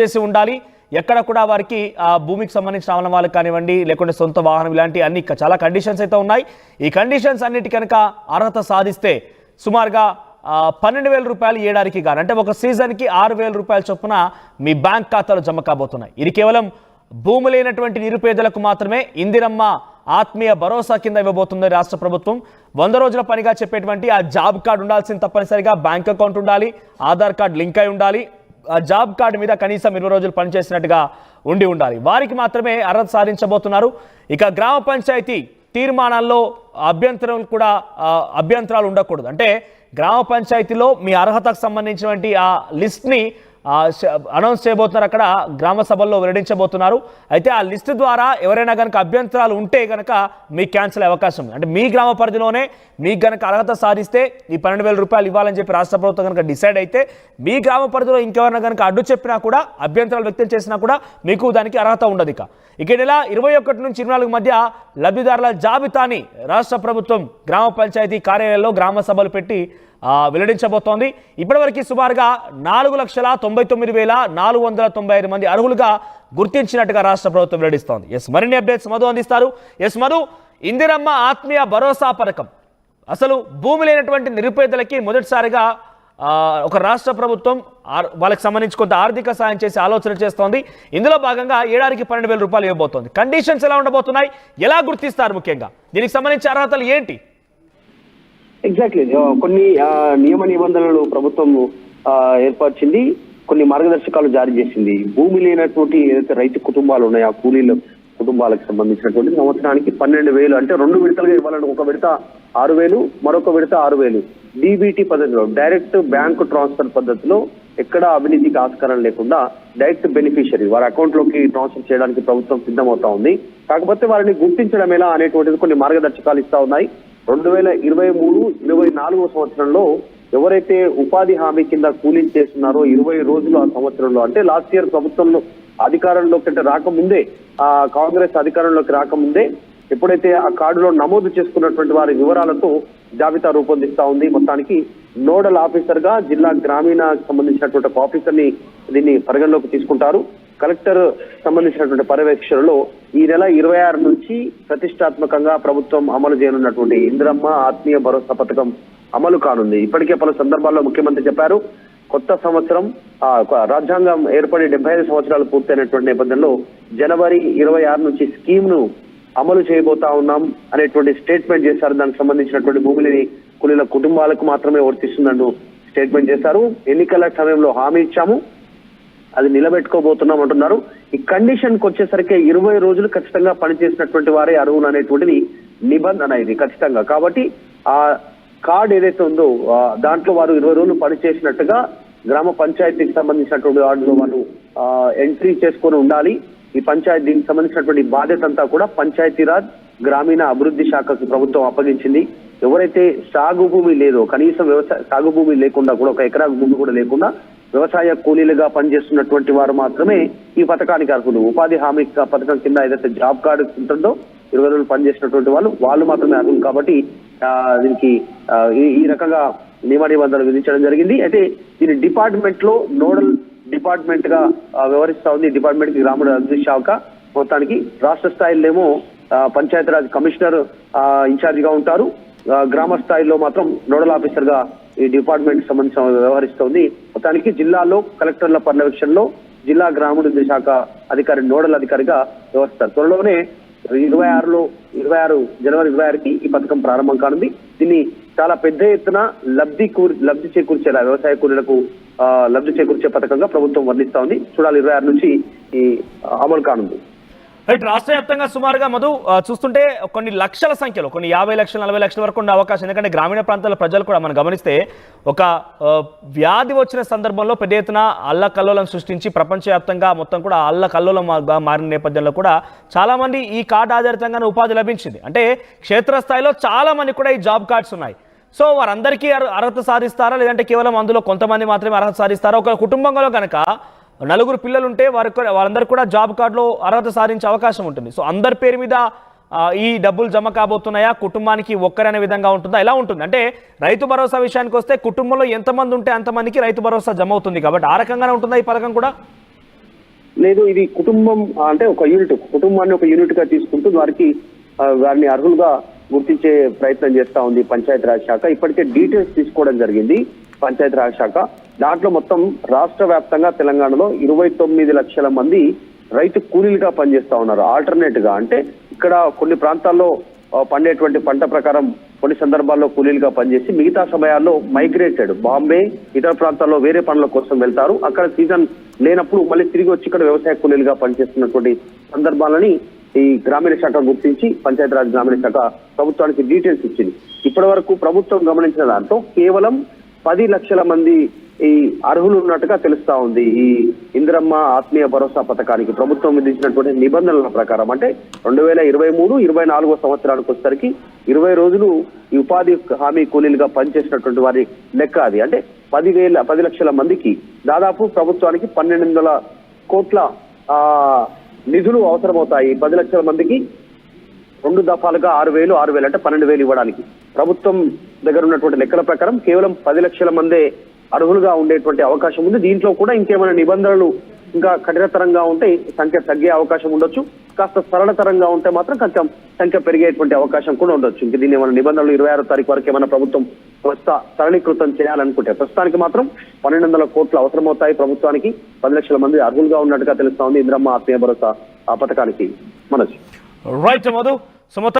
చేసి ఉండాలి. ఎక్కడ కూడా వారికి భూమికి సంబంధించిన ఆవరణాలు కానివ్వండి, లేకుంటే సొంత వాహనం, ఇలాంటి అన్ని చాలా కండిషన్స్ అయితే ఉన్నాయి. ఈ కండిషన్స్ అన్నిటి కనుక అర్హత సాధిస్తే సుమారుగా 12,000 రూపాయలు ఏడాదికి గాను, అంటే ఒక సీజన్కి 6,000 రూపాయల చొప్పున మీ బ్యాంక్ ఖాతాలో జమ కాబోతున్నాయి. ఇది కేవలం భూమి లేనటువంటి నిరుపేదలకు మాత్రమే ఇందిరమ్మ ఆత్మీయ భరోసా కింద ఇవ్వబోతుంది రాష్ట్ర ప్రభుత్వం. 100 రోజుల పనిగా చెప్పేటువంటి ఆ జాబ్ కార్డు ఉండాల్సింది తప్పనిసరిగా బ్యాంక్ అకౌంట్ ఉండాలి, ఆధార్ కార్డు లింక్ అయి ఉండాలి, ఆ జాబ్ కార్డు మీద కనీసం 20 రోజులు పనిచేసినట్టుగా ఉండాలి. వారికి మాత్రమే అర్హత సాధించబోతున్నారు. ఇక గ్రామ పంచాయతీ తీర్మానాల్లో అభ్యంతరాలు ఉండకూడదు. అంటే గ్రామ పంచాయతీలో మీ అర్హతకు సంబంధించినటువంటి ఆ లిస్ట్ని అనౌన్స్ చేయబోతున్నారు, అక్కడ గ్రామ సభల్లో వెల్లడించబోతున్నారు. అయితే ఆ లిస్టు ద్వారా ఎవరైనా కనుక అభ్యంతరాలు ఉంటే కనుక మీకు క్యాన్సిల్ అయ్యే అవకాశం ఉంది. అంటే మీ గ్రామ పరిధిలోనే మీకు కనుక అర్హత సాధిస్తే ఈ 12,000 రూపాయలు ఇవ్వాలని చెప్పి రాష్ట్ర ప్రభుత్వం కనుక డిసైడ్ అయితే, మీ గ్రామ పరిధిలో ఇంకెవరైనా కనుక అడ్డు చెప్పినా కూడా, అభ్యంతరాలు వ్యక్తం చేసినా కూడా మీకు దానికి అర్హత ఉండదు. ఇక నెల 21 నుంచి 24 మధ్య లబ్ధిదారుల జాబితాని రాష్ట్ర ప్రభుత్వం గ్రామ పంచాయతీ కార్యాలయాల్లో గ్రామ సభలు పెట్టి వెల్లడించబోతోంది. ఇప్పటివరకు సుమారుగా 4,99,495 మంది అర్హులుగా గుర్తించినట్టుగా రాష్ట్ర ప్రభుత్వం వెల్లడిస్తోంది. మరిన్ని అప్డేట్స్ మధు అందిస్తారు. మధు, ఇందిరమ్మ ఆత్మీయ భరోసా పథకం అసలు భూమి లేనటువంటి నిరుపేదలకి మొదటిసారిగా ఒక రాష్ట్ర ప్రభుత్వం వాళ్ళకి సంబంధించి కొంత ఆర్థిక సాయం చేసి ఆలోచన చేస్తోంది. ఇందులో భాగంగా ఏడాదికి 12,000 రూపాయలు ఇవ్వబోతోంది. కండిషన్స్ ఎలా ఉండబోతున్నాయి, ఎలా గుర్తిస్తారు, ముఖ్యంగా దీనికి సంబంధించి అర్హతలు ఏంటి? ఎగ్జాక్ట్లీ కొన్ని నియమ నిబంధనలు ప్రభుత్వం ఏర్పరిచింది, కొన్ని మార్గదర్శకాలు జారీ చేసింది. భూమి లేనటువంటి ఏదైతే రైతు కుటుంబాలు ఉన్నాయో ఆ కూలీల కుటుంబాలకు సంబంధించినటువంటి సంవత్సరానికి 12,000, అంటే 2 విడతలుగా ఇవ్వాలని, ఒక విడత 6,000, మరొక విడత 6,000 డీబీటీ పద్ధతిలో, డైరెక్ట్ బ్యాంకు ట్రాన్స్ఫర్ పద్ధతిలో, ఎక్కడ అవినీతికి ఆస్కారం లేకుండా డైరెక్ట్ బెనిఫిషియరీ వారి అకౌంట్ లోకి ట్రాన్స్ఫర్ చేయడానికి ప్రభుత్వం సిద్ధమవుతా ఉంది. కాకపోతే వారిని గుర్తించడం ఎలా అనేటువంటిది కొన్ని మార్గదర్శకాలు ఇస్తా ఉన్నాయి. 2023-24 సంవత్సరంలో ఎవరైతే ఉపాధి హామీ కింద కూలీ చేస్తున్నారో 20 రోజులు ఆ సంవత్సరంలో, అంటే లాస్ట్ ఇయర్ ప్రభుత్వంలో అధికారంలోకి రాకముందే, కాంగ్రెస్ అధికారంలోకి రాకముందే ఎప్పుడైతే ఆ కార్డులో నమోదు చేసుకున్నటువంటి వారి వివరాలతో జాబితా రూపొందిస్తా ఉంది. మొత్తానికి నోడల్ ఆఫీసర్ గా జిల్లా గ్రామీణ సంబంధించినటువంటి ఒక ఆఫీసర్ ని దీన్ని పరిగణలోకి తీసుకుంటారు. కలెక్టర్ సంబంధించినటువంటి పర్యవేక్షణలో ఈ నెల 26 నుంచి ప్రతిష్టాత్మకంగా ప్రభుత్వం అమలు చేయనున్నటువంటి ఇందిరమ్మ ఆత్మీయ భరోసా పథకం అమలు కానుంది. ఇప్పటికే పలు సందర్భాల్లో ముఖ్యమంత్రి చెప్పారు, కొత్త సంవత్సరం రాజ్యాంగం ఏర్పడి 75 సంవత్సరాలు పూర్తయినటువంటి నేపథ్యంలో జనవరి 26 నుంచి స్కీమ్ ను అమలు చేయబోతా ఉన్నాం అనేటువంటి స్టేట్మెంట్ చేశారు. దానికి సంబంధించినటువంటి భూమి లేని కూలీల కుటుంబాలకు మాత్రమే వర్తిస్తుందంటూ స్టేట్మెంట్ చేశారు. ఎన్నికల సమయంలో హామీ ఇచ్చాము, అది నిలబెట్టుకోబోతున్నాం అంటున్నారు. ఈ కండిషన్ కి వచ్చేసరికి 20 రోజులు ఖచ్చితంగా పనిచేసినటువంటి వారే అర్హులు అనేటువంటిది నిబంధన ఇది ఖచ్చితంగా. కాబట్టి ఆ కార్డు ఏదైతే ఉందో దాంట్లో వారు 20 రోజులు పనిచేసినట్టుగా గ్రామ పంచాయతీకి సంబంధించినటువంటి వాటిలో వారు ఎంట్రీ చేసుకొని ఉండాలి. ఈ పంచాయతీ దీనికి సంబంధించినటువంటి బాధ్యత అంతా కూడా పంచాయతీరాజ్ గ్రామీణ అభివృద్ధి శాఖకు ప్రభుత్వం అప్పగించింది. ఎవరైతే సాగు భూమి లేదో, కనీసం సాగు భూమి లేకుండా కూడా, 1 ఎకరా భూమి కూడా లేకుండా వ్యవసాయ కూలీలుగా పనిచేస్తున్నటువంటి వారు మాత్రమే ఈ పథకానికి అర్హులు. ఉపాధి హామీ పథకం కింద ఏదైతే జాబ్ కార్డు ఉంటుందో 20 రోజులు పనిచేసినటువంటి వాళ్ళు మాత్రమే అర్హులు. కాబట్టి దీనికి ఈ రకంగా నియమ నిబంధనలు విధించడం జరిగింది. అయితే దీని డిపార్ట్మెంట్ లో నోడల్ డిపార్ట్మెంట్ గా వ్యవహరిస్తా ఉంది. డిపార్ట్మెంట్ కి గ్రామీణ అభివృద్ధి శాఖ, మొత్తానికి రాష్ట్ర స్థాయిలోనేమో పంచాయతీరాజ్ కమిషనర్ ఇన్ఛార్జ్ గా ఉంటారు. గ్రామ స్థాయిలో మాత్రం నోడల్ ఆఫీసర్ గా ఈ డిపార్ట్మెంట్ సంబంధించిన వ్యవహరిస్తోంది. మొత్తానికి జిల్లాలో కలెక్టర్ల పర్యవేక్షణలో జిల్లా గ్రామీణాభివృద్ధి శాఖ అధికారి నోడల్ అధికారిగా వ్యవహరిస్తారు. త్వరలోనే 26 జనవరి 26కి ఈ పథకం ప్రారంభం కానుంది. దీన్ని చాలా పెద్ద ఎత్తున లబ్ధి చేకూర్చేలా వ్యవసాయ కూలీలకు లబ్ధి చేకూర్చే పథకంగా ప్రభుత్వం వర్ణిస్తా ఉంది. చూడాలి 26 నుంచి ఈ అమలు కానుంది. రైట్, రాష్ట్ర వ్యాప్తంగా సుమారుగా మధు చూస్తుంటే కొన్ని లక్షల సంఖ్యలో, కొన్ని 50 లక్షలు 40 లక్షల వరకు ఉండే అవకాశం. ఎందుకంటే గ్రామీణ ప్రాంతాల ప్రజలు కూడా మనం గమనిస్తే ఒక వ్యాధి వచ్చిన సందర్భంలో పెద్ద ఎత్తున అల్లకల్లోలం సృష్టించి ప్రపంచవ్యాప్తంగా మొత్తం కూడా అల్లకల్లోలంగా మారిన నేపథ్యంలో కూడా చాలామంది ఈ కార్డు ఆధారితంగానే ఉపాధి లభించింది. అంటే క్షేత్రస్థాయిలో చాలా మంది కూడా ఈ జాబ్ కార్డ్స్ ఉన్నాయి. సో వారందరికీ అర్హత సాధిస్తారా, లేదంటే కేవలం అందులో కొంతమంది మాత్రమే అర్హత సాధిస్తారా? ఒక కుటుంబంలో కనుక 4 పిల్లలుంటే వారందరూ కూడా జాబ్ కార్డులో అర్హత సాధించే అవకాశం ఉంటుంది. సో అందరి పేరు మీద ఈ డబ్బులు జమ కాబోతున్నాయా, కుటుంబానికి ఒక్కరనే విధంగా ఉంటుందా, ఎలా ఉంటుంది? అంటే రైతు భరోసా విషయానికి వస్తే కుటుంబంలో ఎంతమంది ఉంటే అంతమందికి రైతు భరోసా జమ అవుతుంది కాబట్టి ఆ రకంగానే ఉంటుందా ఈ పథకం కూడా? లేదు, ఇది కుటుంబం అంటే ఒక యూనిట్, కుటుంబాన్ని ఒక యూనిట్ గా తీసుకుంటూ వారిని అర్హులుగా గుర్తించే ప్రయత్నం చేస్తా ఉంది పంచాయతీరాజ్ శాఖ. ఇప్పటికే డీటెయిల్స్ తీసుకోవడం జరిగింది పంచాయతీరాజ్ శాఖ. దాంట్లో మొత్తం రాష్ట్ర వ్యాప్తంగా తెలంగాణలో 29 లక్షల మంది రైతు కూలీలుగా పనిచేస్తా ఉన్నారు. ఆల్టర్నేట్ గా అంటే ఇక్కడ కొన్ని ప్రాంతాల్లో పండేటువంటి పంట ప్రకారం కొన్ని సందర్భాల్లో కూలీలుగా పనిచేసి మిగతా సమయాల్లో మైగ్రేటెడ్ బాంబే ఇతర ప్రాంతాల్లో వేరే పనుల కోసం వెళ్తారు. అక్కడ సీజన్ లేనప్పుడు మళ్ళీ తిరిగి వచ్చి ఇక్కడ వ్యవసాయ కూలీలుగా పనిచేస్తున్నటువంటి సందర్భాలని ఈ గ్రామీణ శాఖ గుర్తించి పంచాయతీరాజ్ గ్రామీణ శాఖ ప్రభుత్వానికి డీటెయిల్స్ ఇచ్చింది. ఇప్పటి వరకు ప్రభుత్వం గమనించిన దాంట్లో కేవలం 10 లక్షల మంది ఈ అర్హులు ఉన్నట్టుగా తెలుస్తా ఉంది. ఈ ఇందిరమ్మ ఆత్మీయ భరోసా పథకానికి ప్రభుత్వం విధించినటువంటి నిబంధనల ప్రకారం అంటే 2023-24 సంవత్సరానికి వచ్చేసరికి 20 రోజులు ఈ ఉపాధి హామీ కూలీలుగా పనిచేసినటువంటి వారి లెక్క అది. అంటే 10 లక్షల మందికి దాదాపు ప్రభుత్వానికి 1200 కోట్ల నిధులు అవసరమవుతాయి. 10 లక్షల మందికి 2 దఫాలుగా 6,000 అంటే 12,000 ఇవ్వడానికి ప్రభుత్వం దగ్గర ఉన్నటువంటి లెక్కల ప్రకారం కేవలం 10 లక్షల మందే అర్హులుగా ఉండేటువంటి అవకాశం ఉంది. దీంట్లో కూడా ఇంకేమైనా నిబంధనలు ఇంకా కఠినతరంగా ఉంటే సంఖ్య తగ్గే అవకాశం ఉండొచ్చు. కాస్త సరళతరంగా ఉంటే మాత్రం కొంచెం సంఖ్య పెరిగేటువంటి అవకాశం కూడా ఉండొచ్చు. ఇంక దీన్ని ఏమైనా నిబంధనలు 26వ తారీఖు వరకు ఏమైనా ప్రభుత్వం సరళీకృతం చేయాలనుకుంటే ప్రస్తుతానికి మాత్రం 1200 కోట్లు అవసరమవుతాయి ప్రభుత్వానికి. 10 లక్షల మంది అర్హులుగా ఉన్నట్టుగా తెలుస్తా ఉంది ఇందిరమ్మ ఆత్మీయ భరోసా పథకానికి. మనోజ్ రైట్ మధు. సో మొత్తం